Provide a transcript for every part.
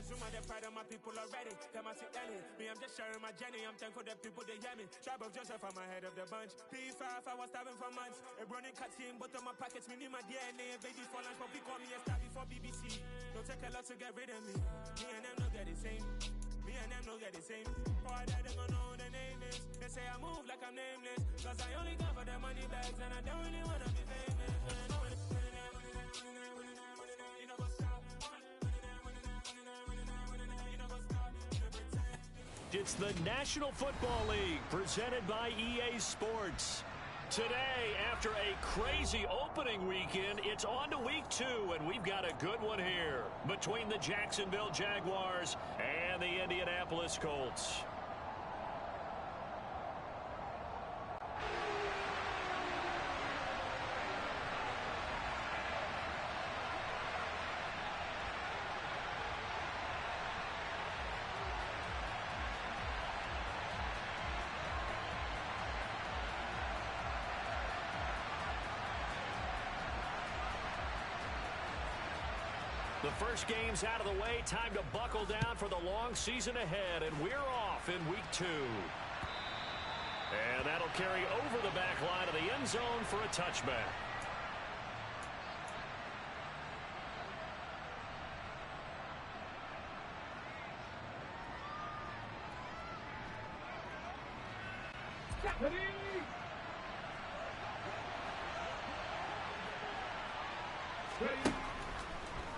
Zuma, the pride of my people already. Them I see Ellie. Me, I'm just sharing my journey. I'm thankful that people, they hear me. Tribe of Joseph, I'm ahead of the bunch. P5, I was starving for months. A running cutscene, but on my pockets, me need my DNA. Baby for lunch, but we call me a star before BBC. Don't take a lot to get rid of me. Me and them don't get the same. Me and them don't get the same. Boy, they don't know who the name is. They say I move like I'm nameless. Cause I only come for the money bags and I don't really wanna be famous. It's the National Football League presented by EA Sports. Today, after a crazy opening weekend, it's on to week 2, and we've got a good one here between the Jacksonville Jaguars and the Indianapolis Colts. The first game's out of the way. Time to buckle down for the long season ahead, and we're off in week 2. And that'll carry over the back line of the end zone for a touchback.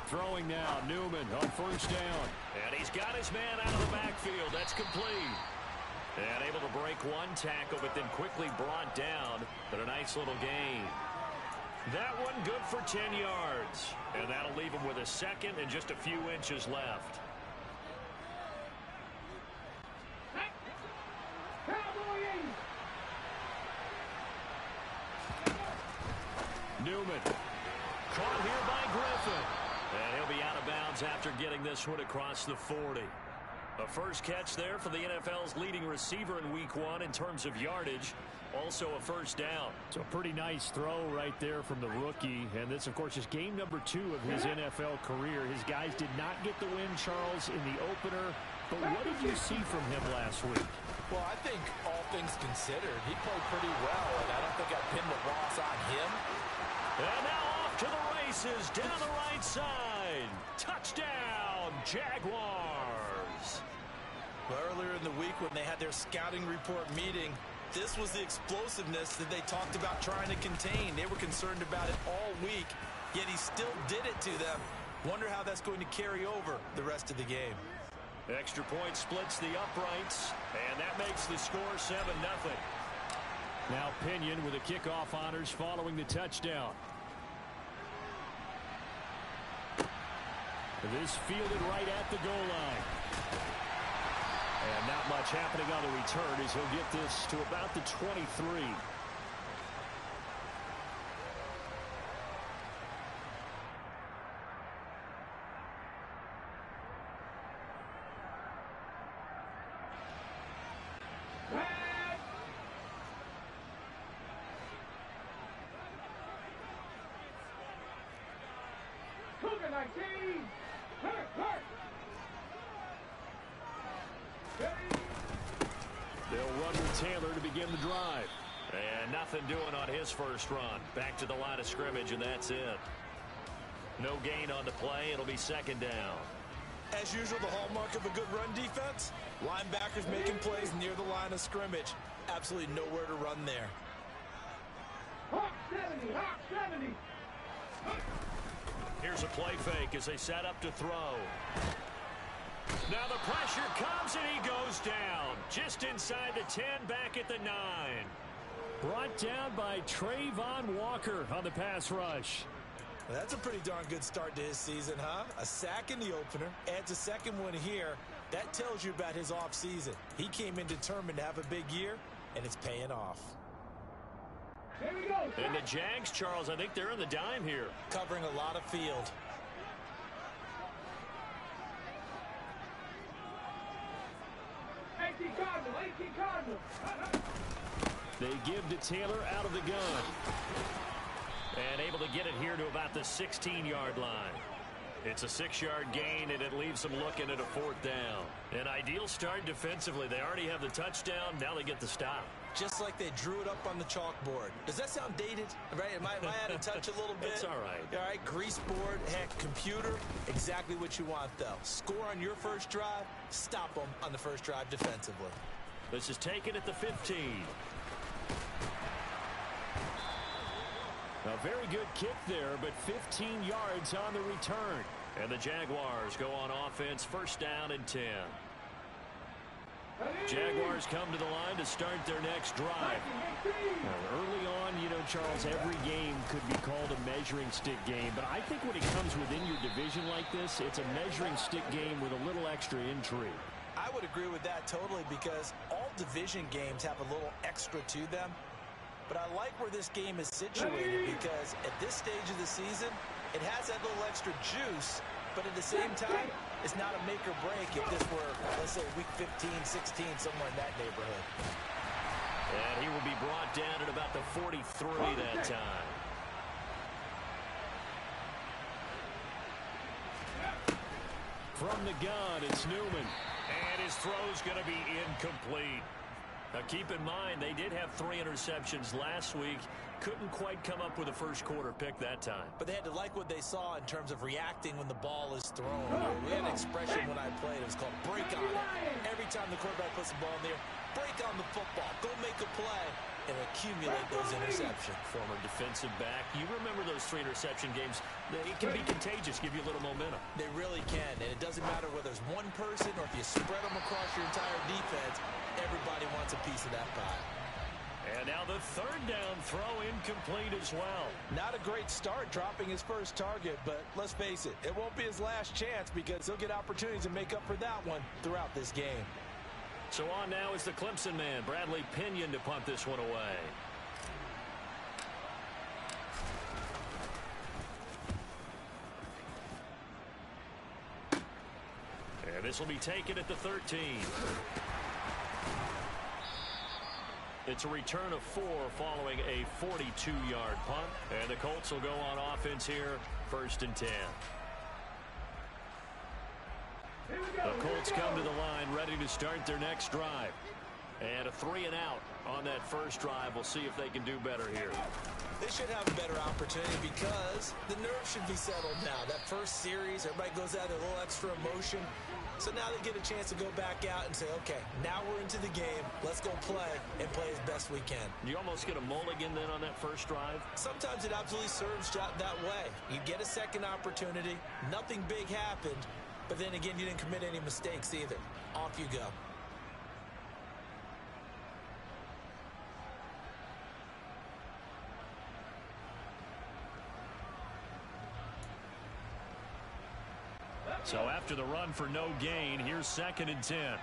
Throwing now, Newman on first down. And he's got his man out of the backfield. That's complete. And able to break one tackle, but then quickly brought down. But a nice little gain. That one good for 10 yards. And that'll leave him with a second and just a few inches left. Newman. Caught here by Griffin. And he'll be out of bounds after getting this one across the 40. A first catch there for the NFL's leading receiver in week 1 in terms of yardage. Also a first down. So a pretty nice throw right there from the rookie. And this, of course, is game number 2 of his NFL career. His guys did not get the win, Charles, in the opener. But what did you see from him last week? Well, I think all things considered, he played pretty well. And I don't think I pinned the loss on him. And now off to the races down the right side. Touchdown, Jaguars. Well, earlier in the week when they had their scouting report meeting, this was the explosiveness that they talked about trying to contain. They were concerned about it all week, yet he still did it to them. Wonder how that's going to carry over the rest of the game. Extra point splits the uprights, and that makes the score 7-0. Now Pinion with the kickoff honors following the touchdown. This fielded right at the goal line. And not much happening on the return as he'll get this to about the 23. They'll run with Taylor to begin the drive. And nothing doing on his first run. Back to the line of scrimmage, and that's it. No gain on the play. It'll be second down. As usual, the hallmark of a good run defense, linebackers making plays near the line of scrimmage. Absolutely nowhere to run there. Hawk 70, Hawk 70. Here's a play fake as they set up to throw. Now the pressure comes and he goes down. Just inside the 10, back at the 9. Brought down by Trayvon Walker on the pass rush. Well, that's a pretty darn good start to his season, huh? A sack in the opener, adds a second one here. That tells you about his offseason. He came in determined to have a big year, and it's paying off. There we go. And the Jags, Charles, I think they're in the dime here. Covering a lot of field. Cardinal. They give to Taylor out of the gun. And able to get it here to about the 16-yard line. It's a 6-yard gain, and it leaves them looking at a 4th down. An ideal start defensively. They already have the touchdown. Now they get the stop. Just like they drew it up on the chalkboard. Does that sound dated? Right? Am I out of touch a little bit? It's all right. All right, grease board, heck, computer, exactly what you want, though. Score on your first drive, stop them on the first drive defensively. This is taken at the 15. A very good kick there, but 15 yards on the return. And the Jaguars go on offense, 1st down and 10. Jaguars come to the line to start their next drive. Now, early on, you know, Charles, every game could be called a measuring stick game. But I think when it comes within your division like this, it's a measuring stick game with a little extra intrigue. I would agree with that totally because all division games have a little extra to them. But I like where this game is situated because at this stage of the season, it has that little extra juice, but at the same time, it's not a make or break if this were, let's say, week 15, 16, somewhere in that neighborhood. And he will be brought down at about the 43 that time. From the gun, it's Newman. And his throw's going to be incomplete. Now, keep in mind, they did have 3 interceptions last week. Couldn't quite come up with a first-quarter pick that time. But they had to like what they saw in terms of reacting when the ball is thrown. We had an expression when I played. It was called break on it. Every time the quarterback puts the ball in there, break on the football. Go make a play and accumulate those interceptions. Former defensive back. You remember those 3 interception games. It can be contagious, give you a little momentum. They really can, and it doesn't matter whether it's one person or if you spread them across your entire defense. Everybody wants a piece of that pie. And now the 3rd down throw incomplete as well. Not a great start dropping his first target, but let's face it, it won't be his last chance because he'll get opportunities to make up for that one throughout this game. So on now is the Clemson man, Bradley Pinion, to punt this one away. And this will be taken at the 13. It's a return of 4 following a 42-yard punt. And the Colts will go on offense here, 1st and 10. The Colts come to the line ready to start their next drive. And a 3-and-out on that first drive. We'll see if they can do better here. They should have a better opportunity because the nerves should be settled now. That first series, everybody goes out with a little extra emotion. So now they get a chance to go back out and say, okay, now we're into the game. Let's go play and play as best we can. You almost get a mulligan then on that first drive? Sometimes it absolutely serves that way. You get a second opportunity. Nothing big happened. But then again, you didn't commit any mistakes either. Off you go. So after the run for no gain, here's 2nd and 10.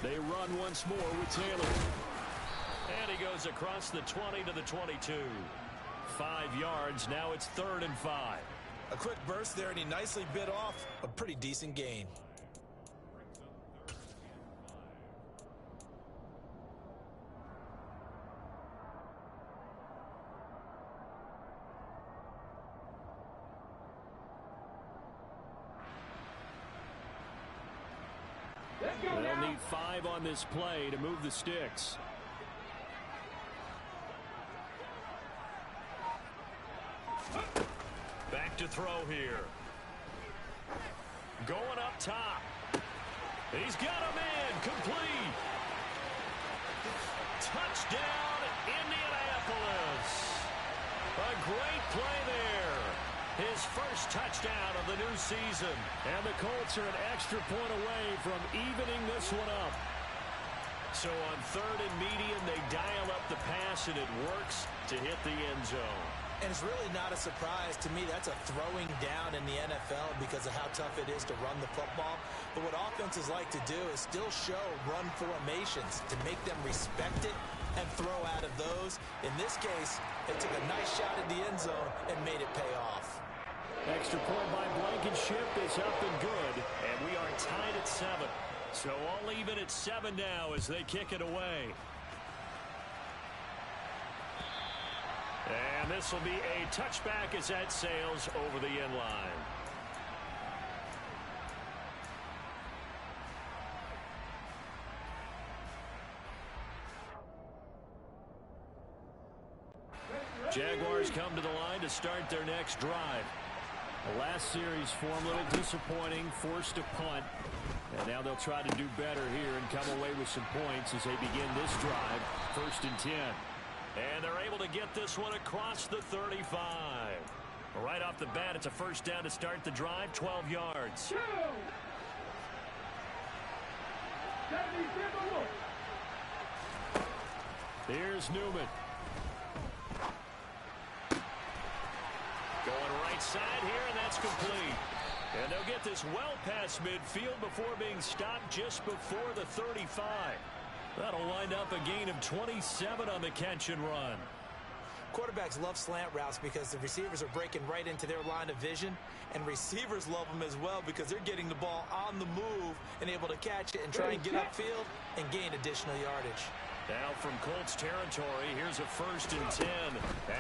They run once more with Taylor. And he goes across the 20 to the 22. 5 yards. Now it's 3rd and 5. A quick burst there, and he nicely bit off a pretty decent gain. They'll need 5 on this play to move the sticks. Back to throw here. Going up top. He's got a man. Complete. Touchdown, Indianapolis. A great play there. His first touchdown of the new season. And the Colts are an extra point away from evening this one up. So on 3rd and medium, they dial up the pass, and it works to hit the end zone. And it's really not a surprise to me. That's a throwing down in the NFL because of how tough it is to run the football. But what offenses like to do is still show run formations to make them respect it and throw out of those. In this case, they took a nice shot at the end zone and made it pay off. Extra point by Blankenship is up and good. And we are tied at 7. So all even at 7 now as they kick it away. And this will be a touchback as that sails over the end line. Jaguars come to the line to start their next drive. The last series for them, a little disappointing, forced a punt. And now they'll try to do better here and come away with some points as they begin this drive, 1st and 10. And they're able to get this one across the 35. Right off the bat, it's a 1st down to start the drive, 12 yards. Here's Newman. Going right side here, and that's complete. And they'll get this well past midfield before being stopped just before the 35. That'll wind up a gain of 27 on the catch and run. Quarterbacks love slant routes because the receivers are breaking right into their line of vision, and receivers love them as well because they're getting the ball on the move and able to catch it and try and get upfield and gain additional yardage. Now from Colts territory, here's a 1st and 10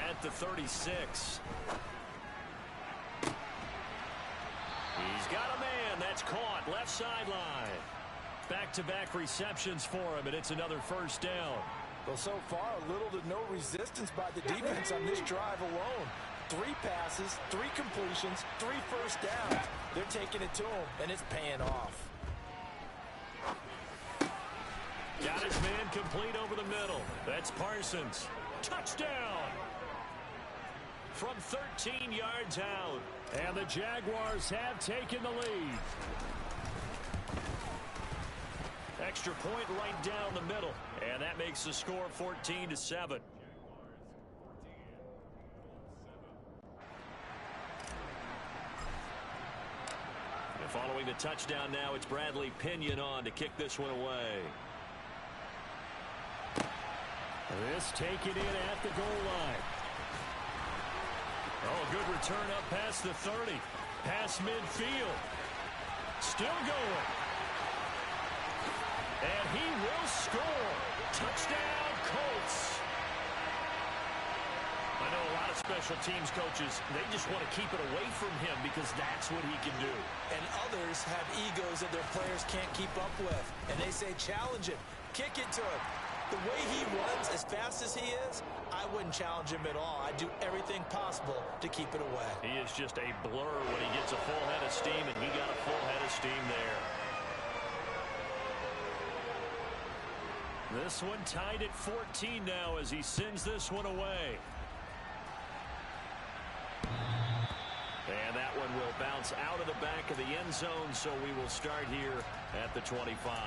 at the 36. He's got a man. That's caught. Left sideline. Back-to-back receptions for him, and it's another 1st down. Well, so far, little to no resistance by the defense on this drive alone. 3 passes, 3 completions, 3 first downs. They're taking it to him, and it's paying off. Got his man complete over the middle. That's Parsons. Touchdown! From 13 yards out. And the Jaguars have taken the lead. Extra point right down the middle. And that makes the score 14-7. And following the touchdown now, it's Bradley Pinion on to kick this one away. This taken in at the goal line. Oh, good return up past the 30. Past midfield. Still going. And he will score. Touchdown, Colts. I know a lot of special teams coaches, they just want to keep it away from him because that's what he can do. And others have egos that their players can't keep up with. And they say, challenge him. Kick it to him. The way he runs as fast as he is, I wouldn't challenge him at all. I'd do everything possible to keep it away. He is just a blur when he gets a full head of steam, and he got a full head of steam there. This one tied at 14 now as he sends this one away. And that one will bounce out of the back of the end zone, so we will start here at the 25.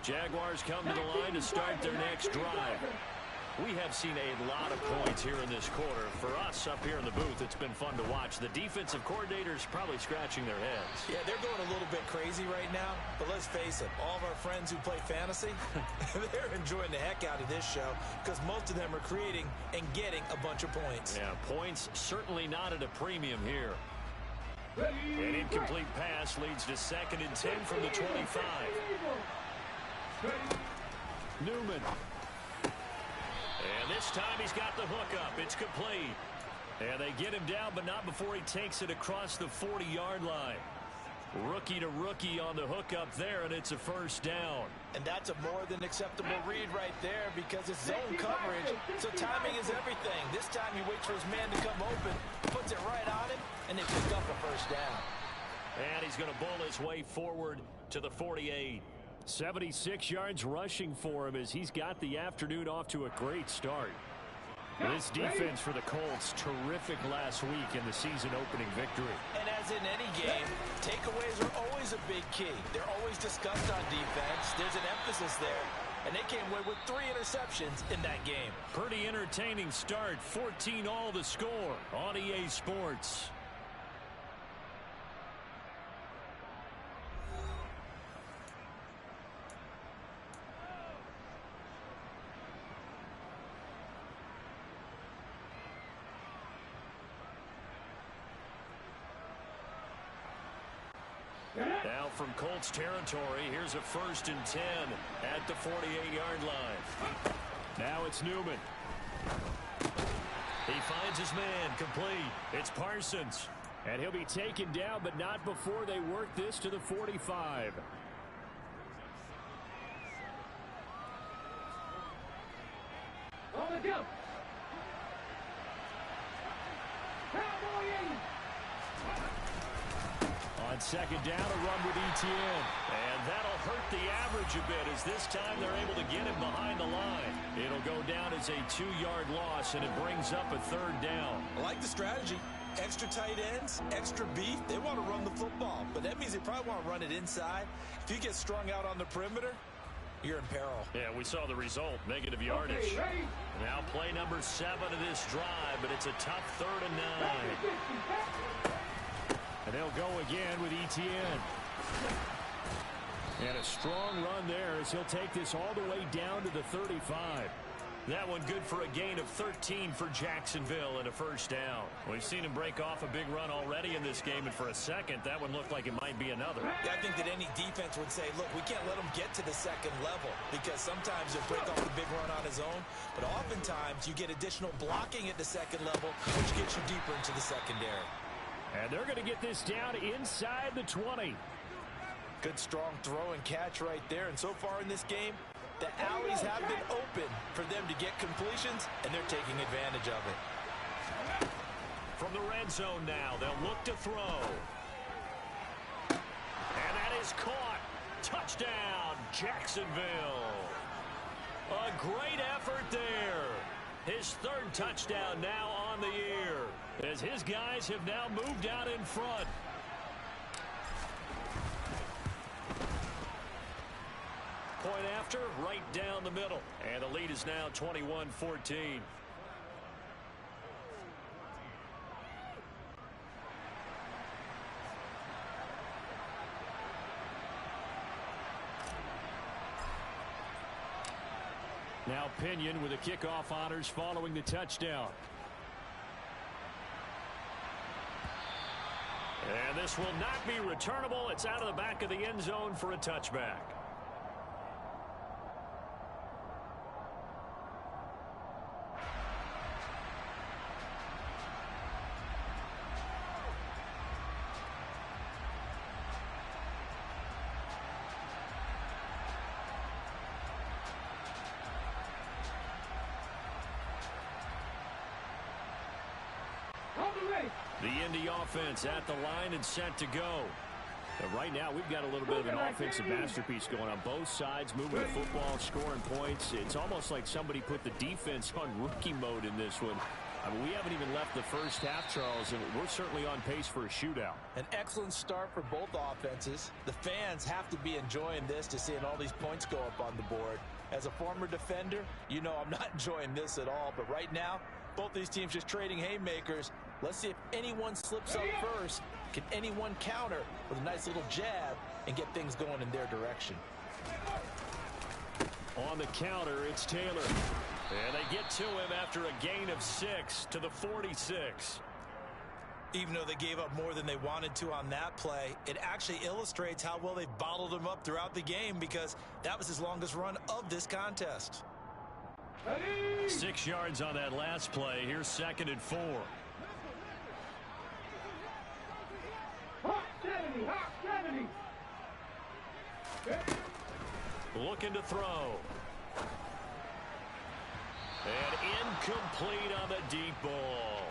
Jaguars come to the line to start their next drive. We have seen a lot of points here in this quarter. For us up here in the booth, it's been fun to watch. The defensive coordinators probably scratching their heads. Yeah, they're going a little bit crazy right now. But let's face it, all of our friends who play fantasy, they're enjoying the heck out of this show because most of them are creating and getting a bunch of points. Yeah, points certainly not at a premium here. An incomplete pass leads to 2nd and 10 from the 25. Newman. And this time he's got the hook up. It's complete. And they get him down, but not before he takes it across the 40-yard line. Rookie to rookie on the hookup there, and it's a 1st down. And that's a more than acceptable read right there because it's zone coverage, so timing is everything. This time he waits for his man to come open, puts it right on him, and they pick up a 1st down. And he's going to bowl his way forward to the 48. 76 yards rushing for him as he's got the afternoon off to a great start. This defense for the Colts, terrific last week in the season-opening victory. And as in any game, takeaways are always a big key. They're always discussed on defense. There's an emphasis there. And they came away with 3 interceptions in that game. Pretty entertaining start. 14 all the score on EA Sports. Now from Colts territory, here's a 1st and 10 at the 48-yard line. Now it's Newman. He finds his man, complete. It's Parsons. And he'll be taken down, but not before they work this to the 45. On the jump. Cowboy 80. On 2nd down, a run with Etienne. And that'll hurt the average a bit, as this time they're able to get him behind the line. It'll go down as a 2-yard loss, and it brings up a 3rd down. I like the strategy. Extra tight ends, extra beef. They want to run the football, but that means they probably want to run it inside. If you get strung out on the perimeter, you're in peril. Yeah, we saw the result, negative yardage. Okay, Now play number 7 of this drive, but it's a tough 3rd and 9. And they'll go again with Etienne. And a strong run there as he'll take this all the way down to the 35. That one good for a gain of 13 for Jacksonville and a 1st down. We've seen him break off a big run already in this game, and for a second, that one looked like it might be another. Yeah, I think that any defense would say, look, we can't let him get to the 2nd level, because sometimes he'll break off a big run on his own, but oftentimes you get additional blocking at the 2nd level, which gets you deeper into the secondary. And they're going to get this down inside the 20. Good strong throw and catch right there, and so far in this game, the alleys have been open for them to get completions, and they're taking advantage of it. From the red zone now, they'll look to throw. And that is caught. Touchdown, Jacksonville. A great effort there. His 3rd touchdown now on the year, as his guys have now moved out in front. Point after, right down the middle. And the lead is now 21-14. Now Pinion with the kickoff honors following the touchdown. And this will not be returnable. It's out of the back of the end zone for a touchback. The Indy offense at the line and set to go. And right now, we've got a little bit of an offensive masterpiece going on both sides, moving the football, scoring points. It's almost like somebody put the defense on rookie mode in this one. I mean, we haven't even left the 1st half, Charles, and we're certainly on pace for a shootout. An excellent start for both offenses. The fans have to be enjoying this, to seeing all these points go up on the board. As a former defender, you know I'm not enjoying this at all. But right now, both these teams just trading haymakers. Let's see if anyone slips up first. Can anyone counter with a nice little jab and get things going in their direction? On the counter, it's Taylor. And they get to him after a gain of 6 to the 46. Even though they gave up more than they wanted to on that play, it actually illustrates how well they've bottled him up throughout the game, because that was his longest run of this contest. 6 yards on that last play. Here's 2nd and 4. Hot 70, hot 70. Looking to throw. And incomplete on the deep ball.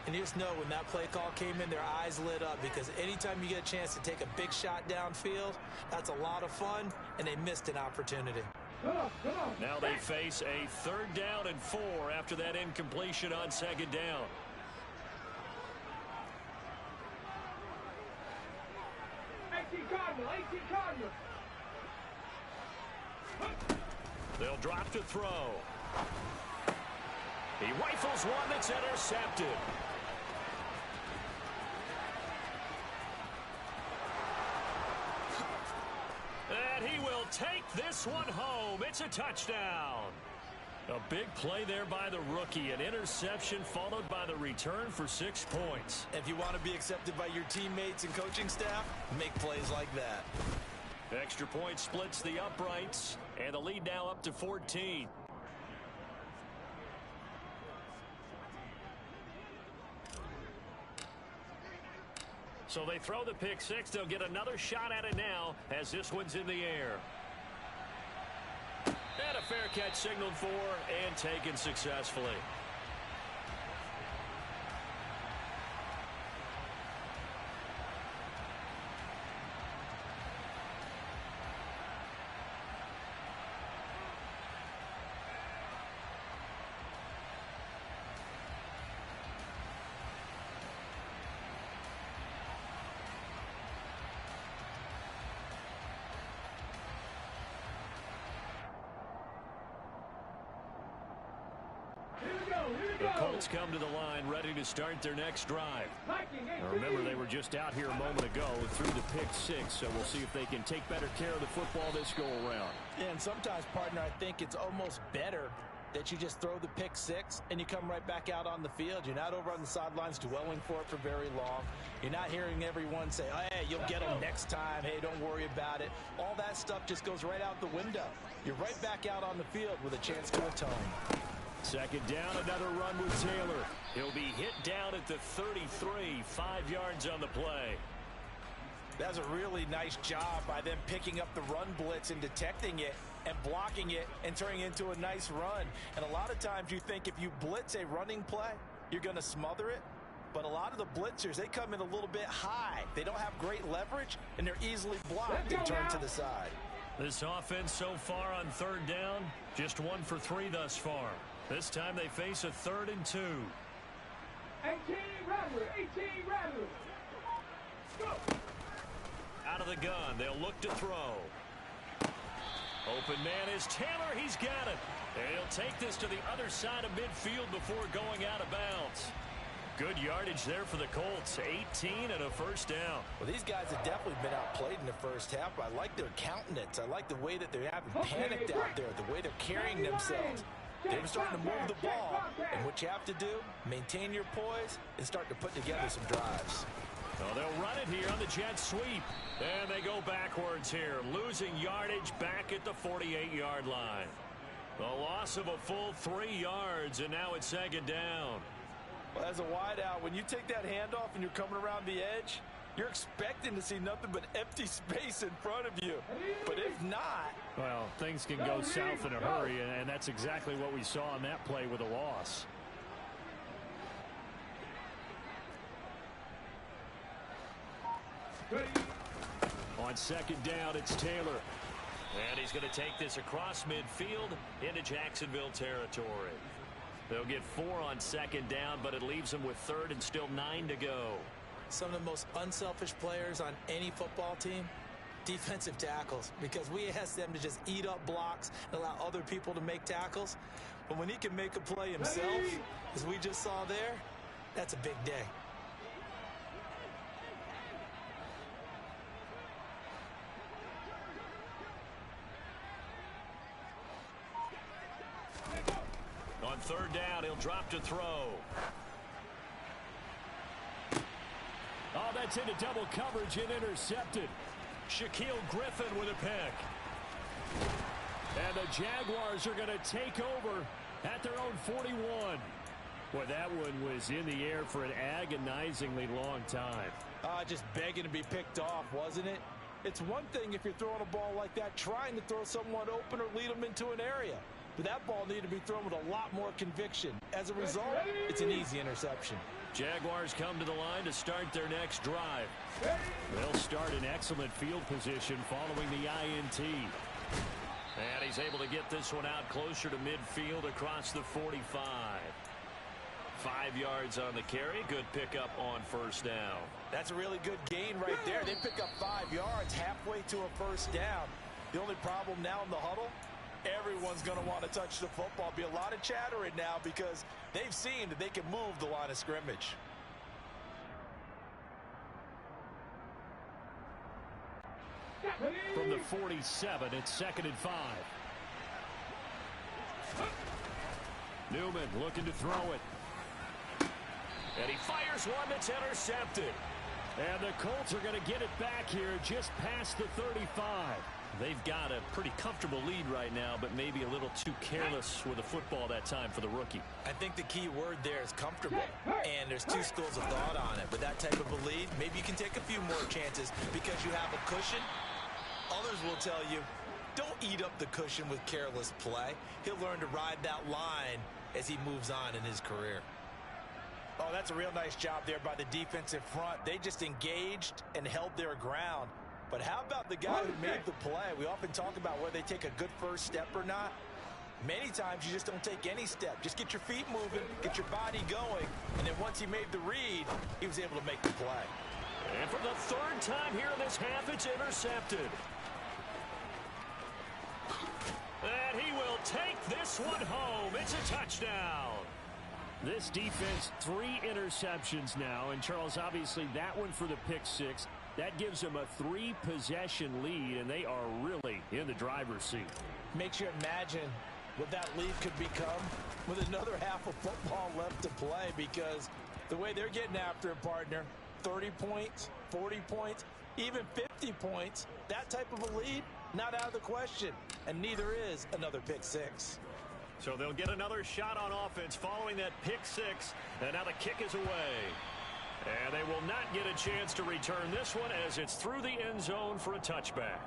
And you just know when that play call came in, their eyes lit up, because anytime you get a chance to take a big shot downfield, that's a lot of fun, and they missed an opportunity. Come on. Now they face a 3rd down and 4 after that incompletion on 2nd down. Cardinal. They'll drop to throw. He rifles one that's intercepted. And he will take this one home. It's a touchdown. A big play there by the rookie. An interception followed by the return for 6 points. If you want to be accepted by your teammates and coaching staff, make plays like that. Extra point splits the uprights, and the lead now up to 14. So they throw the pick six. They'll get another shot at it now as this one's in the air. And a fair catch signaled for and taken successfully. The Colts come to the line ready to start their next drive. Now remember, they were just out here a moment ago through the pick six, so we'll see if they can take better care of the football this go-around. Yeah, and sometimes, partner, I think it's almost better that you just throw the pick six and you come right back out on the field. You're not over on the sidelines dwelling for it for very long. You're not hearing everyone say, oh, hey, you'll get them next time. Hey, don't worry about it. All that stuff just goes right out the window. You're right back out on the field with a chance to atone. Second down, another run with Taylor. He'll be hit down at the 33, 5 yards on the play. That's a really nice job by them picking up the run blitz and detecting it and blocking it and turning it into a nice run. And a lot of times you think if you blitz a running play, you're going to smother it. But a lot of the blitzers, they come in a little bit high. They don't have great leverage, and they're easily blocked and turned to the side. This offense so far on third down, just 1 for 3 thus far. This time they face a 3rd and 2. 18 Rattler, 18 Rattler. Go. Out of the gun, they'll look to throw. Open man is Taylor. He's got it. And he'll take this to the other side of midfield before going out of bounds. Good yardage there for the Colts. 18 and a first down. Well, these guys have definitely been outplayed in the first half. I like their countenance. I like the way that they haven't panicked out there, the way they're carrying themselves. They're starting to move the ball, and what you have to do, maintain your poise and start to put together some drives. Well, they'll run it here on the jet sweep, and they go backwards here, losing yardage back at the 48-yard line. The loss of a full 3 yards, and now it's 2nd down. Well, as a wideout, when you take that handoff and you're coming around the edge, you're expecting to see nothing but empty space in front of you. But if not... Well, things can go south in a hurry, and that's exactly what we saw on that play with a loss. On 2nd down, it's Taylor. And he's going to take this across midfield into Jacksonville territory. They'll get 4 on 2nd down, but it leaves them with 3rd and still 9 to go. Some of the most unselfish players on any football team, defensive tackles, because we ask them to just eat up blocks and allow other people to make tackles. But when he can make a play himself, as we just saw there, that's a big day. On 3rd down, he'll drop to throw. Oh, that's into double coverage and intercepted. Shaquille Griffin with a pick. And the Jaguars are going to take over at their own 41. Boy, that one was in the air for an agonizingly long time. Just begging to be picked off, wasn't it? It's one thing if you're throwing a ball like that, trying to throw someone open or lead them into an area. But that ball needed to be thrown with a lot more conviction. As a result, it's an easy interception. Jaguars come to the line to start their next drive. They'll start in excellent field position following the INT. And he's able to get this one out closer to midfield across the 45. 5 yards on the carry. Good pickup on 1st down. That's a really good gain right there. They pick up 5 yards halfway to a 1st down. The only problem now in the huddle, everyone's going to want to touch the football. Be a lot of chattering now because they've seen that they can move the line of scrimmage. From the 47, it's 2nd and 5. Newman looking to throw it. And he fires one that's intercepted. And the Colts are going to get it back here just past the 35. They've got a pretty comfortable lead right now, but maybe a little too careless with the football that time for the rookie. I think the key word there is comfortable, and there's two schools of thought on it. With that type of a lead, maybe you can take a few more chances because you have a cushion. Others will tell you, don't eat up the cushion with careless play. He'll learn to ride that line as he moves on in his career. Oh, that's a real nice job there by the defensive front. They just engaged and held their ground. But how about the guy who made the play? We often talk about whether they take a good first step or not. Many times you just don't take any step. Just get your feet moving, get your body going, and then once he made the read, he was able to make the play. And for the third time here in this half, it's intercepted. And he will take this one home. It's a touchdown. This defense, 3 interceptions now. And, Charles, obviously that one for the pick 6. That gives them a 3-possession lead, and they are really in the driver's seat. Makes you imagine what that lead could become with another half of football left to play, because the way they're getting after it, partner, 30 points, 40 points, even 50 points, that type of a lead, not out of the question, and neither is another pick 6. So they'll get another shot on offense following that pick 6, and now the kick is away. And they will not get a chance to return this one as it's through the end zone for a touchback.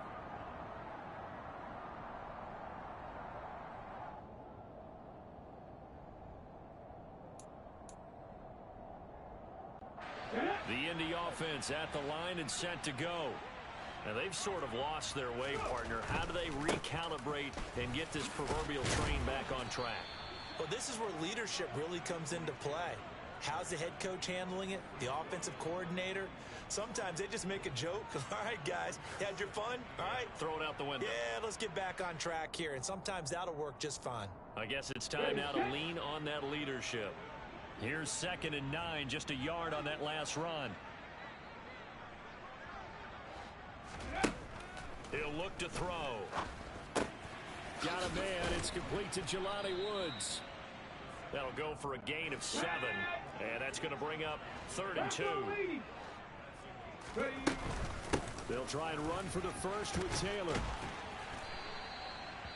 The Indy offense at the line and set to go. Now they've sort of lost their way, partner. How do they recalibrate and get this proverbial train back on track? Well, this is where leadership really comes into play. How's the head coach handling it? The offensive coordinator? Sometimes they just make a joke. All right, guys, you had your fun? All right. Throw it out the window. Yeah, let's get back on track here. And sometimes that'll work just fine. I guess it's time now to lean on that leadership. Here's 2nd and 9, just a yard on that last run. He'll look to throw. Got a man. It's complete to Jelani Woods. That'll go for a gain of 7. And that's going to bring up 3rd and 2. They'll try and run for the first with Taylor.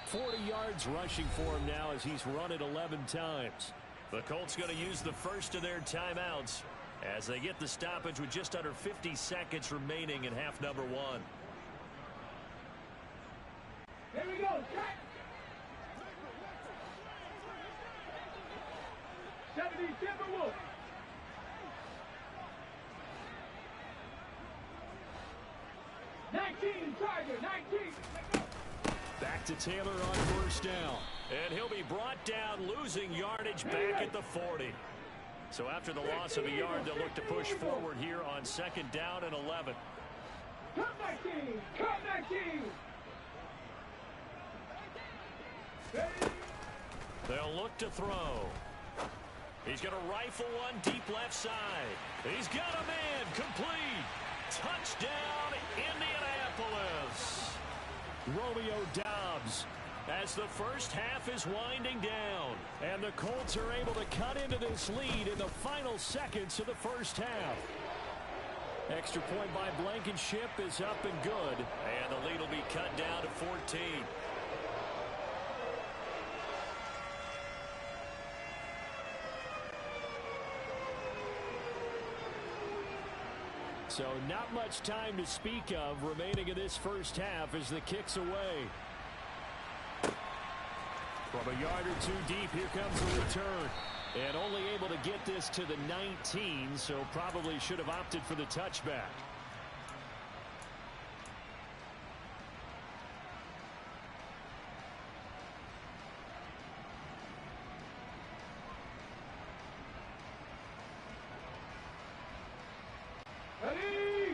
40 yards rushing for him now as he's run it 11 times. The Colts going to use the first of their timeouts as they get the stoppage with just under 50 seconds remaining in half number 1. Here we go, Jack. 70 Timberwolves. Charger, 19. Back to Taylor on first down. And he'll be brought down, losing yardage back at the 40. So after the loss of a yard, they'll look to push forward here on 2nd down and 11. Come 19. Come 19. They'll look to throw. He's going to rifle one deep left side. He's got a man complete. Touchdown, Indianapolis. Romeo Doubs as the first half is winding down. And the Colts are able to cut into this lead in the final seconds of the first half. Extra point by Blankenship is up and good. And the lead will be cut down to 14. So not much time to speak of remaining in this first half as the kick's away. From a yard or two deep, here comes the return. And only able to get this to the 19, so probably should have opted for the touchback.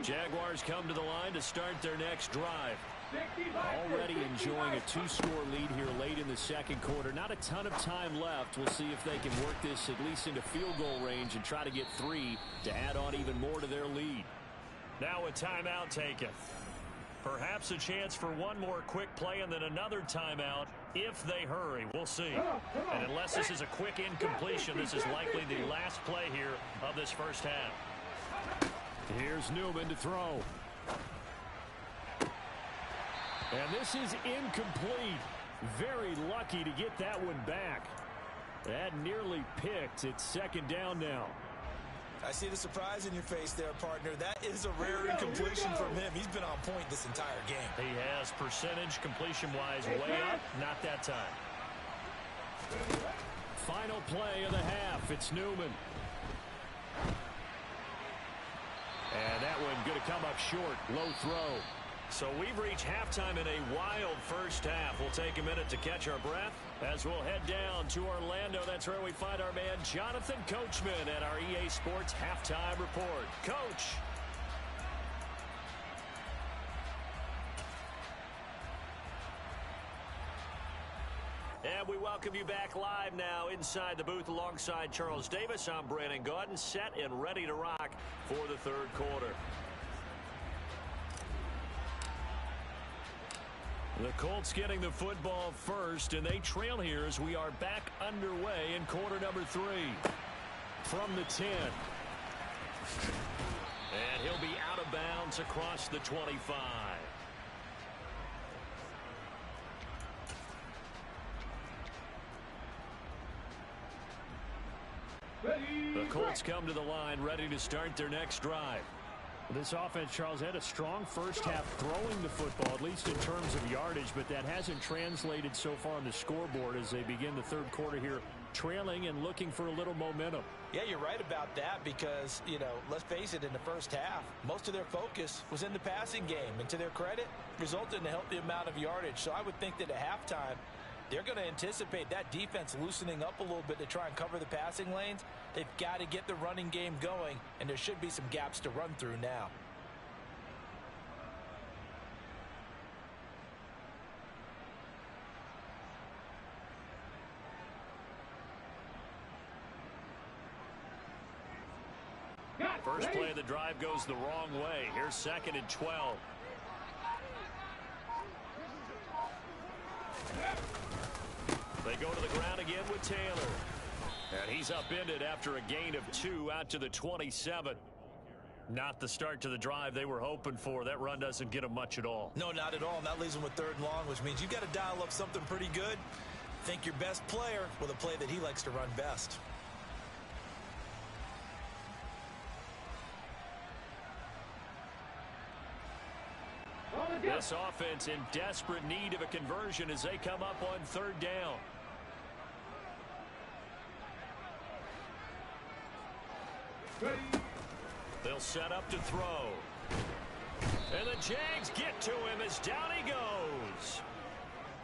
Jaguars come to the line to start their next drive. Already enjoying a 2-score lead here late in the second quarter. Not a ton of time left. We'll see if they can work this at least into field goal range and try to get 3 to add on even more to their lead. Now a timeout taken. Perhaps a chance for one more quick play and then another timeout if they hurry. We'll see. And unless this is a quick incompletion, this is likely the last play here of this first half. Here's Newman to throw. And this is incomplete. Very lucky to get that one back. That nearly picked. It's second down now. I see the surprise in your face there, partner. That is a rare incompletion from him. He's been on point this entire game. He has percentage completion-wise way up. Not that time. Final play of the half. It's Newman. And that one going to come up short. Low throw. So we've reached halftime in a wild first half. We'll take a minute to catch our breath as we'll head down to Orlando. That's where we find our man Jonathan Coachman at our EA Sports Halftime Report. Coach. And we welcome you back live now inside the booth alongside Charles Davis. I'm Brandon Gaudin, set and ready to rock for the third quarter. The Colts getting the football first, and they trail here as we are back underway in quarter number 3. From the 10. And he'll be out of bounds across the 25. The Colts come to the line ready to start their next drive. This offense, Charles, had a strong first half throwing the football, at least in terms of yardage, but that hasn't translated so far on the scoreboard as they begin the third quarter here, trailing and looking for a little momentum. Yeah, you're right about that because, you know, let's face it, in the first half, most of their focus was in the passing game. And to their credit, resulted in a healthy amount of yardage. So I would think that at halftime, they're going to anticipate that defense loosening up a little bit to try and cover the passing lanes. They've got to get the running game going, and there should be some gaps to run through now. First play of the drive goes the wrong way. Here's 2nd and 12. They go to the ground again with Taylor. And he's upended after a gain of 2 out to the 27. Not the start to the drive they were hoping for. That run doesn't get them much at all. No, not at all. And that leaves them with 3rd and long, which means you've got to dial up something pretty good. Think your best player with a play that he likes to run best. This offense in desperate need of a conversion as they come up on 3rd down. They'll set up to throw. And the Jags get to him as down he goes.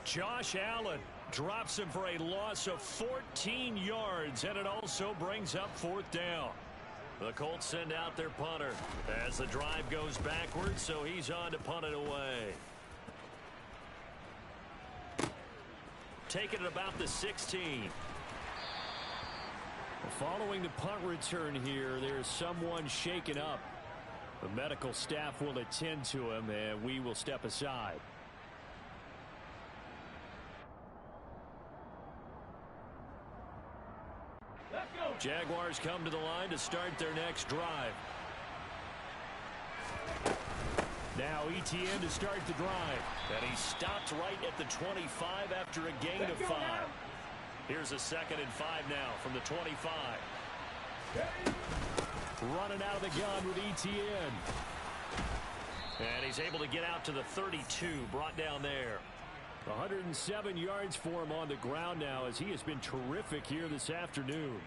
Josh Allen drops him for a loss of 14 yards, and it also brings up 4th down. The Colts send out their punter as the drive goes backwards, so he's on to punt it away. Taking it about the 16. Following the punt return here, there's someone shaken up. The medical staff will attend to him, and we will step aside. Jaguars come to the line to start their next drive. Now ETN to start the drive. And he stopped right at the 25 after a gain of 5. Here's a 2nd and 5 now from the 25. Running out of the gun with ETN. And he's able to get out to the 32, brought down there. 107 yards for him on the ground now as he has been terrific here this afternoon.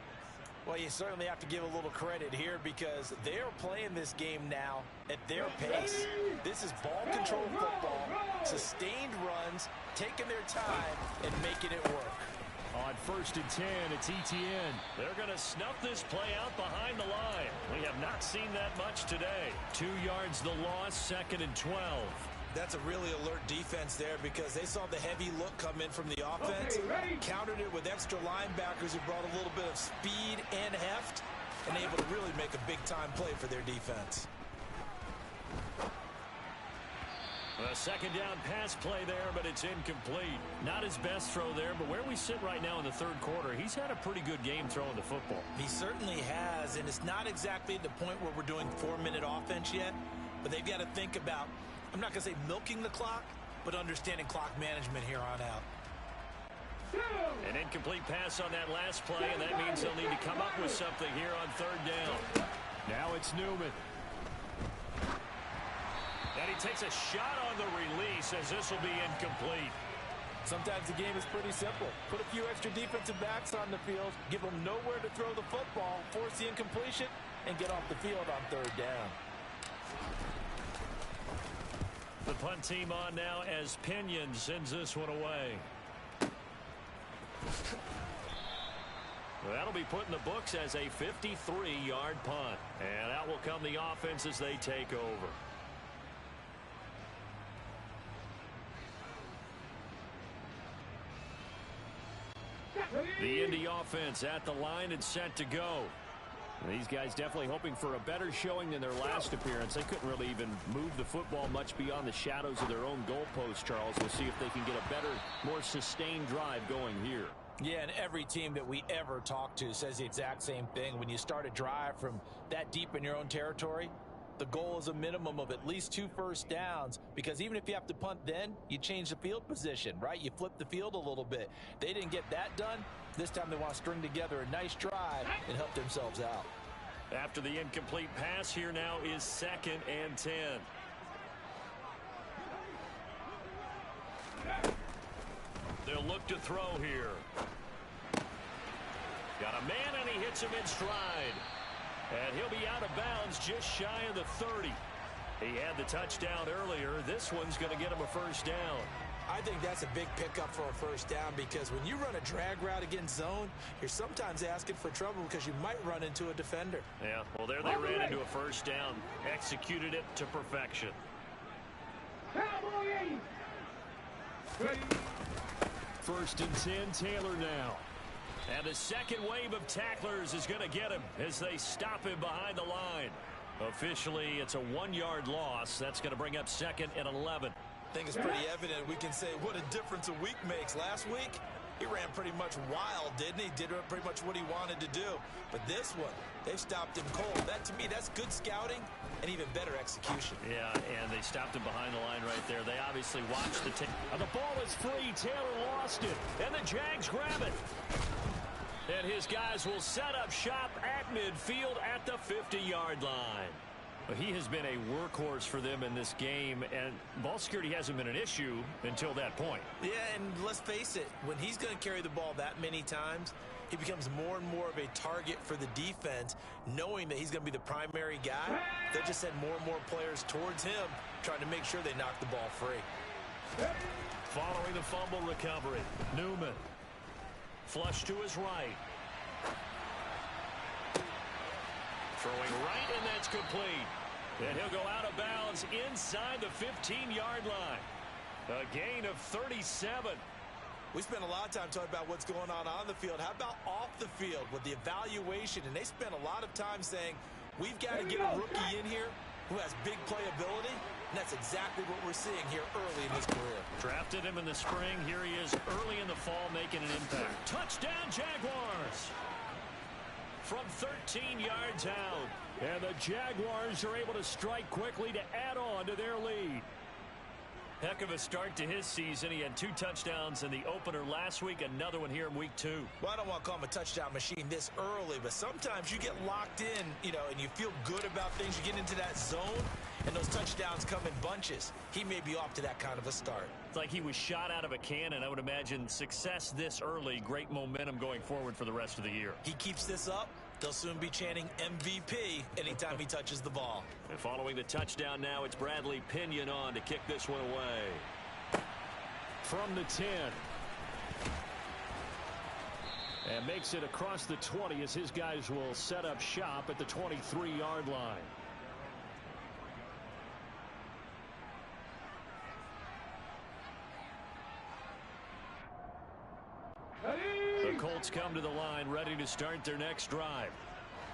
Well, you certainly have to give a little credit here because they're playing this game now at their pace. This is ball control football, sustained runs, taking their time, and making it work. On 1st and 10, it's ETN. They're going to snuff this play out behind the line. We have not seen that much today. 2 yards the loss, 2nd and 12. That's a really alert defense there because they saw the heavy look come in from the offense, countered it with extra linebackers who brought a little bit of speed and heft, and able to really make a big-time play for their defense. The A second down pass play there, but it's incomplete. Not his best throw there, but where we sit right now in the third quarter, he's had a pretty good game throwing the football. He certainly has, and it's not exactly at the point where we're doing 4-minute offense yet, but they've got to think about, I'm not going to say milking the clock, but understanding clock management here on out. An incomplete pass on that last play, and that means they'll need to come up with something here on third down. Now it's Newman. And he takes a shot on the release as this will be incomplete. Sometimes the game is pretty simple. Put a few extra defensive backs on the field, give them nowhere to throw the football, force the incompletion, and get off the field on third down. The punt team on now as Pinion sends this one away. Well, that'll be put in the books as a 53-yard punt. And out will come the offense as they take over. The Indy offense at the line and set to go. These guys definitely hoping for a better showing than their last appearance. They couldn't really even move the football much beyond the shadows of their own goalpost, Charles. We'll see if they can get a better, more sustained drive going here. Yeah, and every team that we ever talk to says the exact same thing. When you start a drive from that deep in your own territory, the goal is a minimum of at least 2 first downs, because even if you have to punt then, you change the field position, right? You flip the field a little bit. They didn't get that done. This time they want to string together a nice drive and help themselves out. After the incomplete pass, here now is 2nd and 10. They'll look to throw here. Got a man, and he hits him in stride. And he'll be out of bounds just shy of the 30. He had the touchdown earlier. This one's going to get him a first down. I think that's a big pickup for a first down, because when you run a drag route against zone, you're sometimes asking for trouble because you might run into a defender. Yeah, well, there they ran into a first down. Executed it to perfection. First and 10, Taylor now. And the second wave of tacklers is going to get him as they stop him behind the line. Officially, it's a 1-yard loss. That's going to bring up 2nd and 11. I think it's pretty evident. We can say what a difference a week makes. Last week, he ran pretty much wild, didn't he? Did pretty much what he wanted to do. But this one, they've stopped him cold. That, to me, that's good scouting and even better execution. Yeah, and they stopped him behind the line right there. They obviously watched the tape. The ball is free. Taylor lost it. And the Jags grab it. And his guys will set up shop at midfield at the 50-yard line. Well, he has been a workhorse for them in this game, and ball security hasn't been an issue until that point. Yeah, and let's face it, when he's going to carry the ball that many times, he becomes more and more of a target for the defense, knowing that he's going to be the primary guy. They'll just send more and more players towards him, trying to make sure they knock the ball free. Following the fumble recovery, Newman. Flush to his right. Throwing right, and that's complete. And he'll go out of bounds inside the 15-yard line. A gain of 37. We spent a lot of time talking about what's going on the field. How about off the field with the evaluation? And they spent a lot of time saying, we've got to get a rookie in here who has big playability. And that's exactly what we're seeing here early in his career. Drafted him in the spring. Here he is early in the fall making an impact. Touchdown, Jaguars! From 13 yards out. And the Jaguars are able to strike quickly to add on to their lead. Heck of a start to his season. He had 2 touchdowns in the opener last week, another one here in week 2. Well, I don't want to call him a touchdown machine this early, but sometimes you get locked in, and you feel good about things. You get into that zone, and those touchdowns come in bunches. He may be off to that kind of a start. It's like he was shot out of a cannon. I would imagine success this early, great momentum going forward for the rest of the year. He keeps this up, they'll soon be chanting MVP anytime he touches the ball. And following the touchdown now, it's Bradley Pinion on to kick this one away. From the 10. And makes it across the 20 as his guys will set up shop at the 23-yard line. The Colts come to the line ready to start their next drive.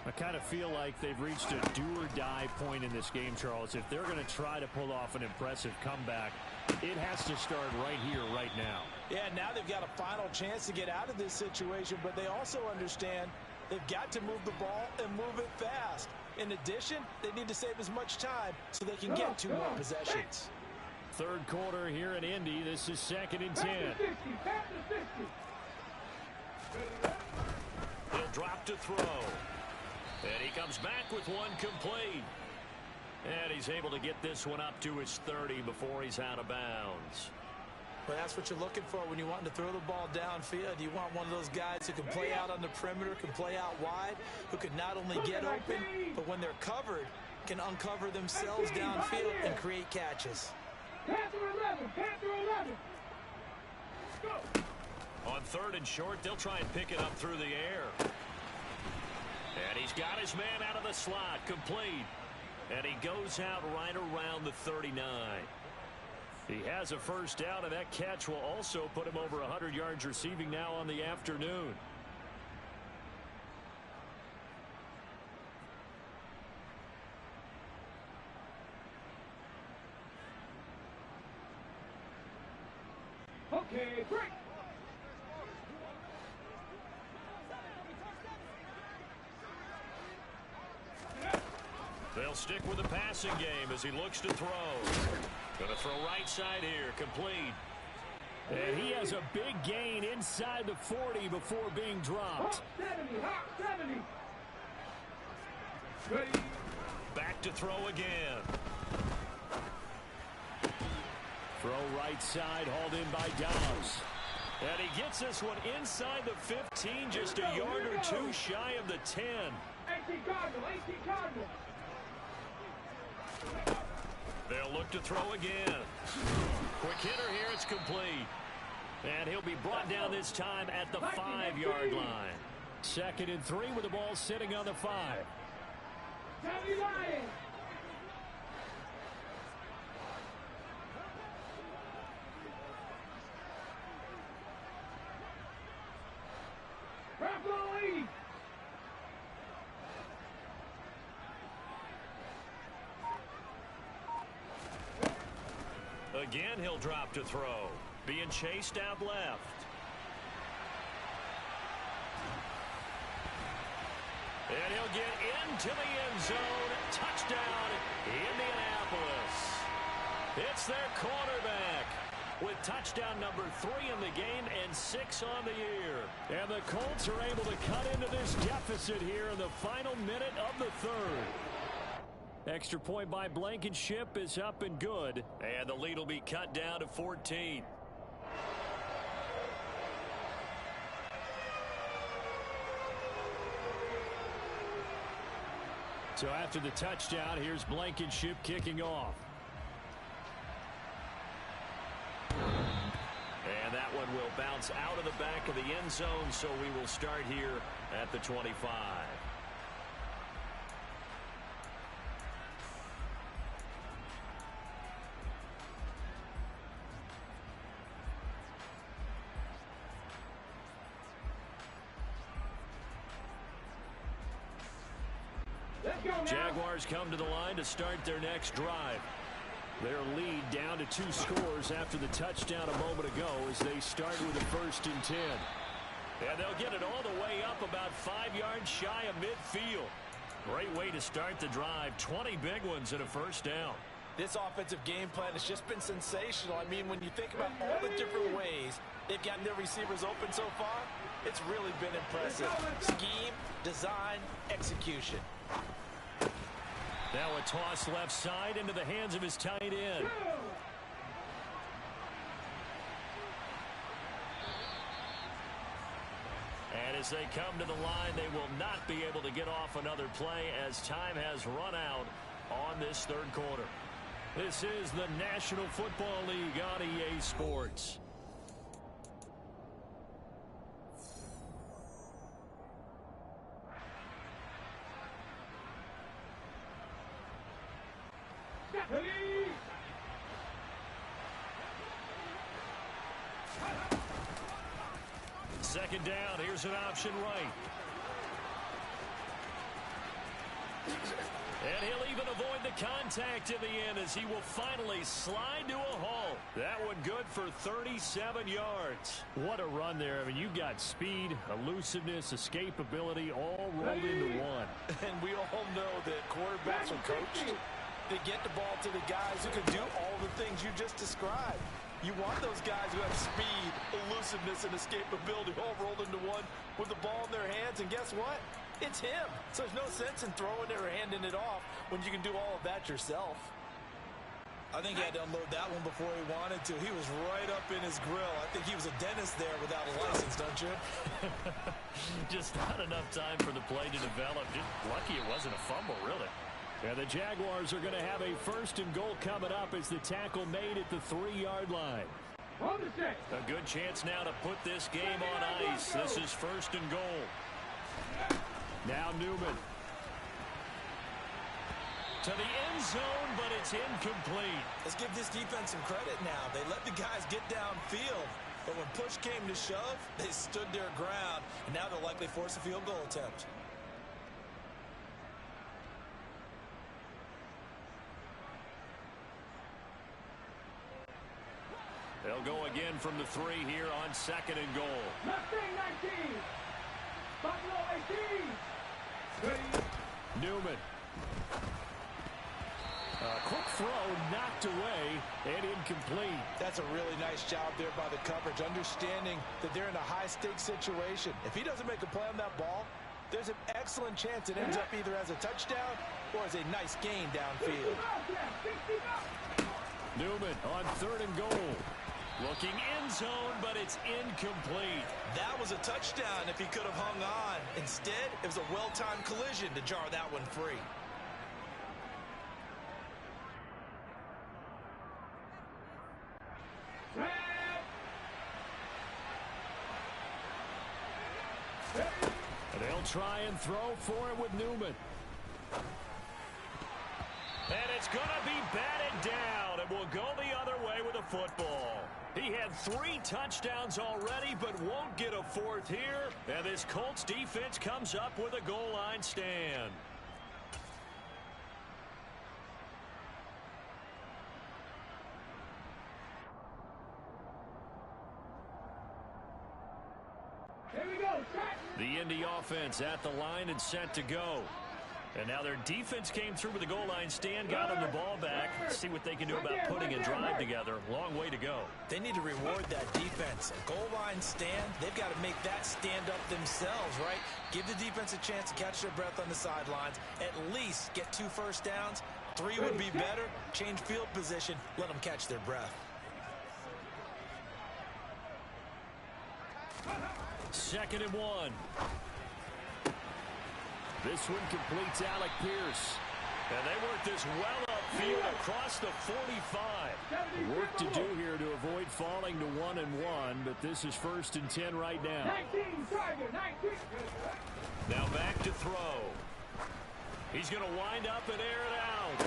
I kind of feel like they've reached a do-or-die point in this game, Charles. If they're going to try to pull off an impressive comeback, it has to start right here, right now. Yeah, now they've got a final chance to get out of this situation, but they also understand they've got to move the ball and move it fast. In addition, they need to save as much time so they can get 2 more possessions. Third quarter here in Indy. This is 2nd and 10. He'll drop to throw. And he comes back with one complete. And he's able to get this one up to his 30 before he's out of bounds. Well, that's what you're looking for when you want to throw the ball downfield. You want one of those guys who can play out on the perimeter, can play out wide, who can not only get open, but when they're covered, can uncover themselves downfield and create catches. On 3rd and short, they'll try and pick it up through the air. And he's got his man out of the slot, complete. And he goes out right around the 39. He has a first down, and that catch will also put him over 100 yards receiving now on the afternoon. Okay, break. They'll stick with the passing game as he looks to throw. Going to throw right side here, complete. And he has a big gain inside the 40 before being dropped. Hot 70. Ready. Back to throw again. Throw right side, hauled in by Dobbs. And he gets this one inside the 15, just a yard or 2 shy of the 10. 18 Cardinal, 18 Cardinal. They'll look to throw again. Quick hitter here, it's complete. And he'll be brought down this time at the 5-yard line. 2nd and 3 with the ball sitting on the 5. Johnny Ryan. Again, he'll drop to throw. Being chased out left. And he'll get into the end zone. Touchdown, Indianapolis. It's their quarterback with touchdown number 3 in the game and 6 on the year. And the Colts are able to cut into this deficit here in the final minute of the 3rd. Extra point by Blankenship is up and good. And the lead will be cut down to 14. So after the touchdown, here's Blankenship kicking off. And that one will bounce out of the back of the end zone, so we will start here at the 25. Jaguars come to the line to start their next drive. Their lead down to 2 scores after the touchdown a moment ago as they start with a 1st and 10. And they'll get it all the way up about 5 yards shy of midfield. Great way to start the drive. 20 big ones and a first down. This offensive game plan has just been sensational. I mean, when you think about all the different ways they've gotten their receivers open so far, it's really been impressive. Scheme, design, execution. Now a toss left side into the hands of his tight end. And as they come to the line, they will not be able to get off another play as time has run out on this 3rd quarter. This is the National Football League on EA Sports. Second down, here's an option right. And he'll even avoid the contact in the end as he will finally slide to a halt. That one good for 37 yards. What a run there. I mean, you've got speed, elusiveness, escapability all rolled into one. And we all know that quarterbacks are coached. They get the ball to the guys who can do all the things you just described. You want those guys who have speed, elusiveness, and escapability all rolled into one with the ball in their hands. And guess what? It's him. So there's no sense in throwing it or handing it off when you can do all of that yourself. I think he had to unload that one before he wanted to. He was right up in his grill. I think he was a dentist there without a license, don't you? Just not enough time for the play to develop. Just lucky it wasn't a fumble, really. And the Jaguars are going to have a 1st and goal coming up as the tackle made at the 3-yard line. A good chance now to put this game on ice. This is 1st and goal. Now Newman. To the end zone, but it's incomplete. Let's give this defense some credit now. They let the guys get downfield. But when push came to shove, they stood their ground. And now they'll likely force a field goal attempt. They'll go again from the 3 here on 2nd and goal. Mustang 19. Buffalo 18. Newman. Quick throw knocked away and incomplete. That's a really nice job there by the coverage, understanding that they're in a high-stakes situation. If he doesn't make a play on that ball, there's an excellent chance it ends up either as a touchdown or as a nice gain downfield. Newman on 3rd and goal. Looking end zone, but it's incomplete. That was a touchdown if he could have hung on. Instead, it was a well-timed collision to jar that one free. And they'll try and throw for it with Newman. And it's going to be batted down, and will go the other way with a football. He had 3 touchdowns already, but won't get a 4th here. And this Colts defense comes up with a goal line stand. Here we go, The Indy offense at the line and set to go. And now their defense came through with the goal line stand, got them the ball back. See what they can do about putting a drive together. Long way to go. They need to reward that defense. A goal line stand, they've got to make that stand up themselves, right? Give the defense a chance to catch their breath on the sidelines. At least get 2 first downs. 3 would be better. Change field position. Let them catch their breath. 2nd and 1. This one completes Alec Pierce. And they work this well upfield across the 45. Work to do here to avoid falling to 1-1, but this is 1st and 10 right now. 19, Tiger, 19. Now back to throw. He's going to wind up and air it out.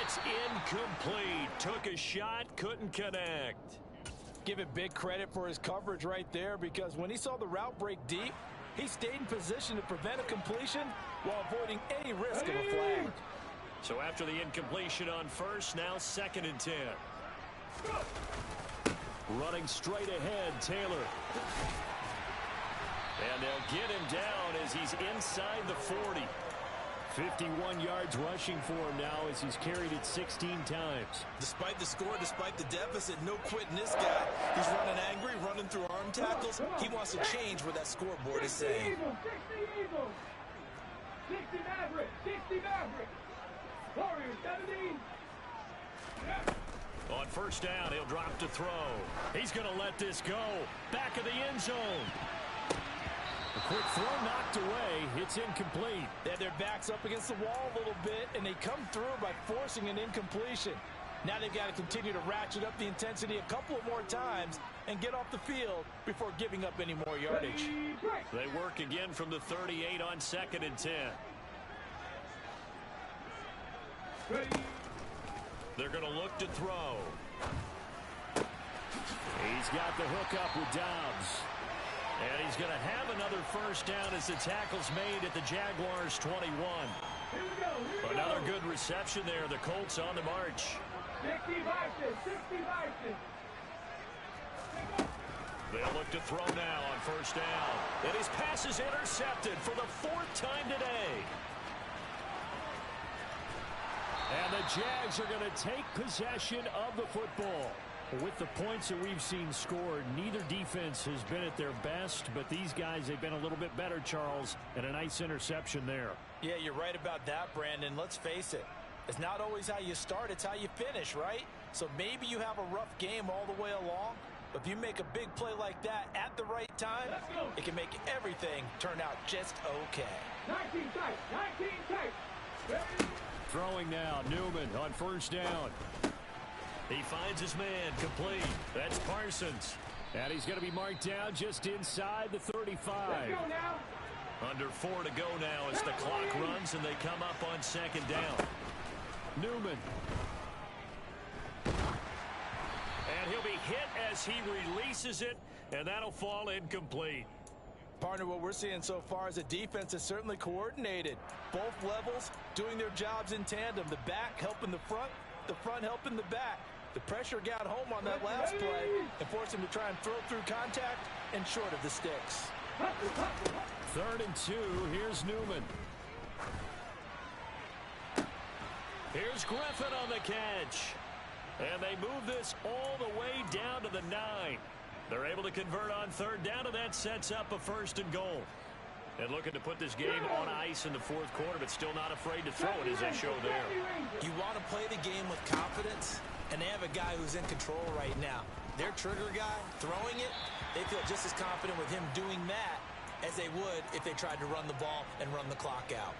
It's incomplete. Took a shot, couldn't connect. Give it big credit for his coverage right there, because when he saw the route break deep, he stayed in position to prevent a completion while avoiding any risk of a flag. So after the incompletion on 1st, now 2nd and 10. Running straight ahead, Taylor. And they'll get him down as he's inside the 40. 51 yards rushing for him now as he's carried it 16 times. Despite the score, despite the deficit, no quitting this guy. He's running angry, running through arm tackles. He wants to change what that scoreboard is saying. 60 Eagles. 60 Maverick. 60 Maverick. Warriors 17. On 1st down, he'll drop to throw. He's going to let this go. Back of the end zone. A quick throw knocked away. It's incomplete. They had their backs up against the wall a little bit, and they come through by forcing an incompletion. Now they've got to continue to ratchet up the intensity a couple of more times and get off the field before giving up any more yardage. They work again from the 38 on 2nd and 10. They're going to look to throw. He's got the hook up with Dobbs. And he's going to have another 1st down as the tackle's made at the Jaguars' 21. Here we go. Here we Another go. good reception there. The Colts on the march. 60 Vikings. 60 Vikings. They'll look to throw now on first down. And his pass is intercepted for the 4th time today. And the Jags are going to take possession of the football. With the points that we've seen scored, neither defense has been at their best, but these guys, they've been a little bit better, Charles, and a nice interception there. Yeah, you're right about that, Brandon. Let's face it. It's not always how you start, it's how you finish, right? So maybe you have a rough game all the way along, but if you make a big play like that at the right time, it can make everything turn out just okay. 19 tight. 19 tight. Ready? Throwing now, Newman on first down. He finds his man complete. That's Parsons. And he's going to be marked down just inside the 35. Let's go now. Under 4 to go now as the clock runs and they come up on second down. Newman. And he'll be hit as he releases it, and that'll fall incomplete. Partner, what we're seeing so far is a defense that's certainly coordinated. Both levels doing their jobs in tandem. The back helping the front helping the back. The pressure got home on that last play and forced him to try and throw through contact and short of the sticks. 3rd and 2. Here's Newman. Here's Griffin on the catch. And they move this all the way down to the 9. They're able to convert on 3rd down, and that sets up a 1st and goal. And looking to put this game on ice in the 4th quarter, but still not afraid to throw it as they show there. You want to play the game with confidence, and they have a guy who's in control right now. Their trigger guy, throwing it, they feel just as confident with him doing that as they would if they tried to run the ball and run the clock out.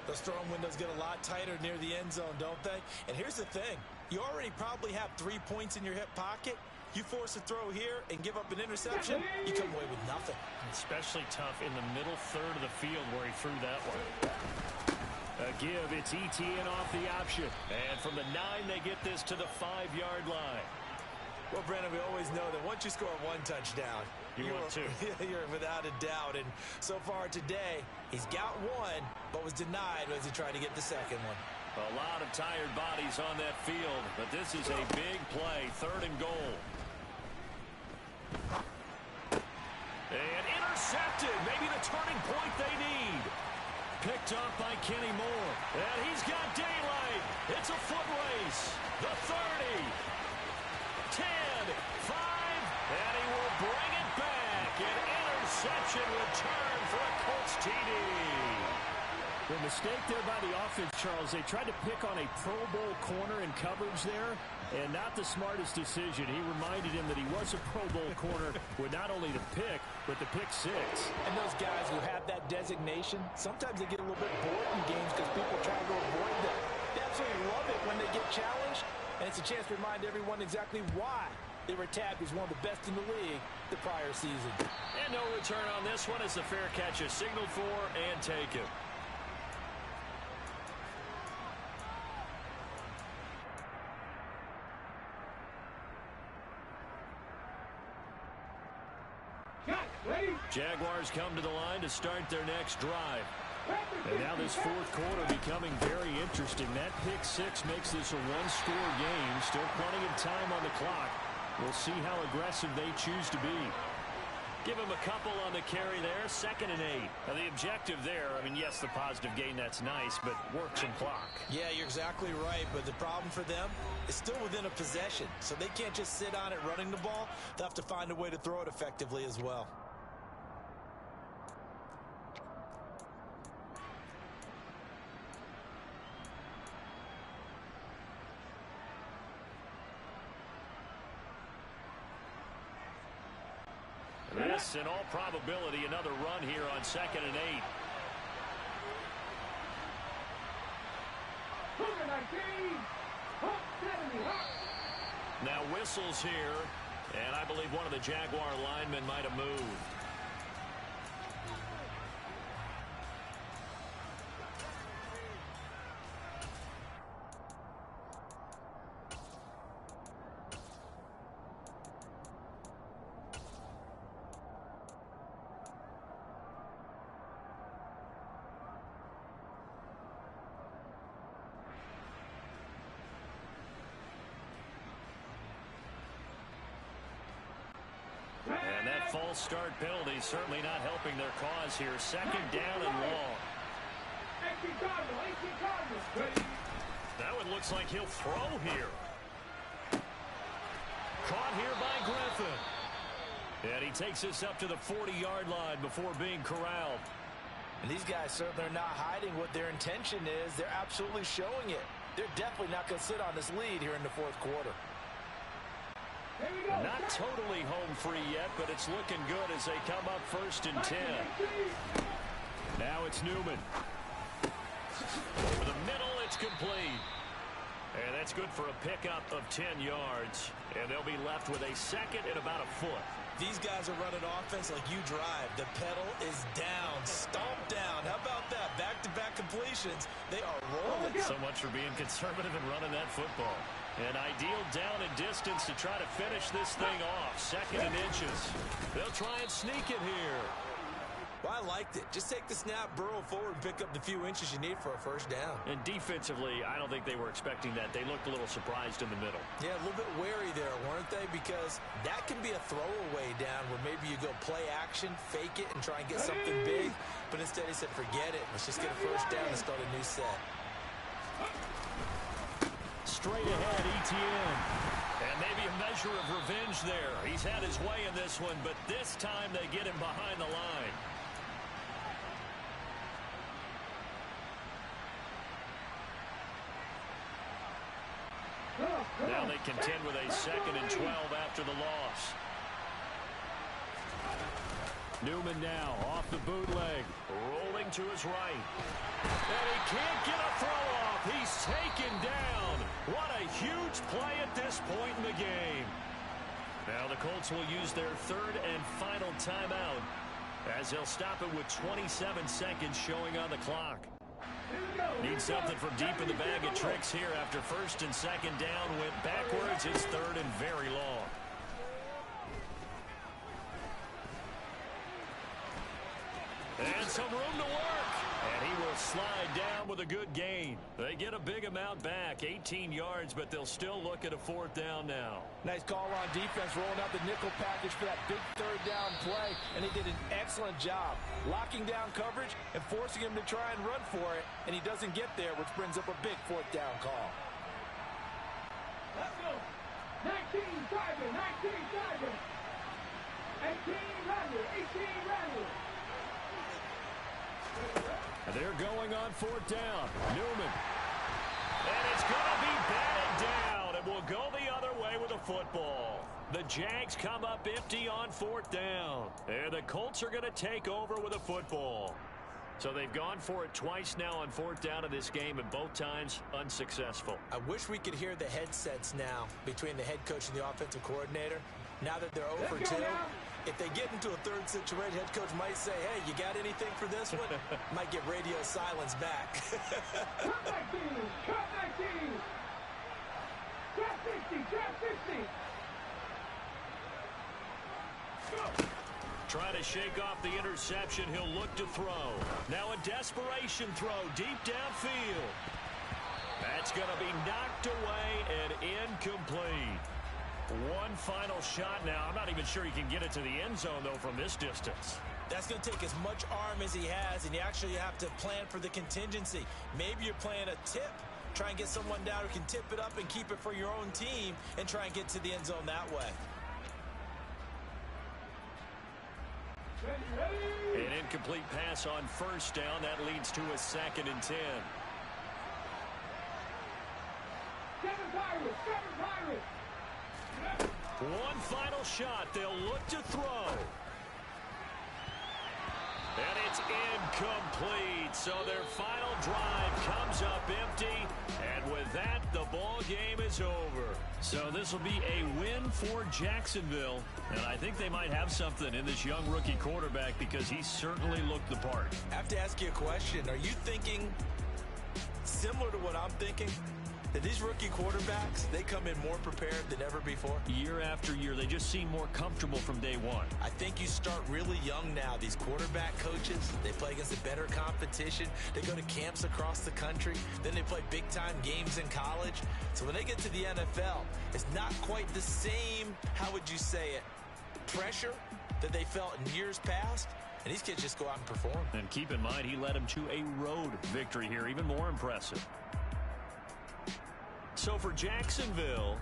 Those throwing windows get a lot tighter near the end zone, don't they? And here's the thing. You already probably have 3 points in your hip pocket. You force a throw here and give up an interception, you come away with nothing. Especially tough in the middle 3rd of the field where he threw that one. A give, it's ETN off the option. And from the 9, they get this to the 5-yard line. Well, Brandon, we always know that once you score 1 touchdown, You want 2. You're without a doubt. And so far today, he's got 1, but was denied as he tried to get the 2nd one. A lot of tired bodies on that field, but this is a big play, 3rd and goal. And intercepted, maybe the turning point they need. Picked up by Kenny Moore, and he's got daylight. It's a foot race. The 30, 10, 5, and he will bring it back. An interception return for a Colts TD. The mistake there by the offense, Charles, they tried to pick on a Pro Bowl corner in coverage there, and not the smartest decision. He reminded him that he was a Pro Bowl corner with not only the pick, but the pick 6. And those guys who have that designation, sometimes they get a little bit bored in games because people try to avoid them. They absolutely love it when they get challenged, and it's a chance to remind everyone exactly why they were tagged as one of the best in the league the prior season. And no return on this one as the fair catch is signaled for and taken. Jaguars come to the line to start their next drive. And now this 4th quarter becoming very interesting. That pick 6 makes this a 1-score game. Still plenty of time on the clock. We'll see how aggressive they choose to be. Give him a couple on the carry there, 2nd and 8. Now the objective there, I mean, yes, the positive gain, that's nice, but work some clock. Yeah, you're exactly right, but the problem for them is still within a possession, so they can't just sit on it running the ball. They'll have to find a way to throw it effectively as well. This, in all probability, another run here on 2nd and 8. Now whistles here, and I believe one of the Jaguar linemen might have moved. And that false start penalty certainly not helping their cause here. Second down and long. That one looks like he'll throw here. Caught here by Griffin. And he takes this up to the 40-yard line before being corralled. And these guys certainly are not hiding what their intention is. They're absolutely showing it. They're definitely not going to sit on this lead here in the fourth quarter. Not totally home free yet, but it's looking good as they come up 1st and 10. Now it's Newman. Over the middle, it's complete. And that's good for a pickup of 10 yards. And they'll be left with a second and about a foot. These guys are running offense like you drive. The pedal is down, stomp down. How about that? Back-to-back completions. They are rolling. So much for being conservative and running that football. An ideal down and distance to try to finish this thing off. 2nd and inches. They'll try and sneak it here. Well, I liked it. Just take the snap, burrow forward, and pick up the few inches you need for a first down. And defensively, I don't think they were expecting that. They looked a little surprised in the middle. Yeah, a little bit wary there, weren't they? Because that can be a throwaway down where maybe you go play action, fake it, and try and get something big. But instead he said, forget it. Let's just get a first down and start a new set. Straight ahead, Etienne. And maybe a measure of revenge there. He's had his way in this one, but this time they get him behind the line. Now they contend with a 2nd and 12 after the loss. Newman now off the bootleg, rolling to his right. And he can't get a throw off. He's taken down. What a huge play at this point in the game. Now the Colts will use their 3rd and final timeout as they'll stop it with 27 seconds showing on the clock. Need something from deep in the bag of tricks here after 1st and 2nd down. Went backwards. It's 3rd and very long. And some room to work. And he will slide down with a good gain. They get a big amount back, 18 yards, but they'll still look at a 4th down now. Nice call on defense, rolling out the nickel package for that big 3rd down play. And he did an excellent job locking down coverage and forcing him to try and run for it. And he doesn't get there, which brings up a big 4th down call. Let's go. 19 Tiger, 19 Tiger. 18 Rattler, 18 Rattler. They're going on 4th down. Newman. And it's going to be batted down. It will go the other way with a football. The Jags come up empty on 4th down. And the Colts are going to take over with a football. So they've gone for it twice now on 4th down in this game, and both times unsuccessful. I wish we could hear the headsets now between the head coach and the offensive coordinator. Now that they're 0 for 2, if they get into a 3rd situation, head coach might say, hey, you got anything for this one? Might get radio silence back. Cut 19, cut 19. Cut 60, cut 60. Go. Trying to shake off the interception. He'll look to throw. Now a desperation throw deep downfield. That's going to be knocked away and incomplete. One final shot now. I'm not even sure he can get it to the end zone, though, from this distance. That's going to take as much arm as he has, and you actually have to plan for the contingency. Maybe you're playing a tip. Try and get someone down who can tip it up and keep it for your own team and try and get to the end zone that way. An incomplete pass on 1st down. That leads to a 2nd and 10. Seven Pirates. One final shot. They'll look to throw. And it's incomplete. So their final drive comes up empty. And with that, the ball game is over. So this will be a win for Jacksonville. And I think they might have something in this young rookie quarterback because he certainly looked the part. I have to ask you a question. Are you thinking similar to what I'm thinking? That these rookie quarterbacks, they come in more prepared than ever before? Year after year, they just seem more comfortable from day one. I think you start really young now. These quarterback coaches, they play against a better competition. They go to camps across the country. Then they play big-time games in college. So when they get to the NFL, it's not quite the same, how would you say it, pressure that they felt in years past, and these kids just go out and perform. And keep in mind, he led them to a road victory here, even more impressive. So for Jacksonville,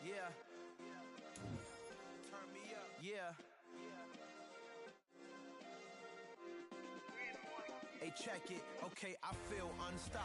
yeah. Turn me up. Yeah. Hey, check it. Okay, I feel unstoppable.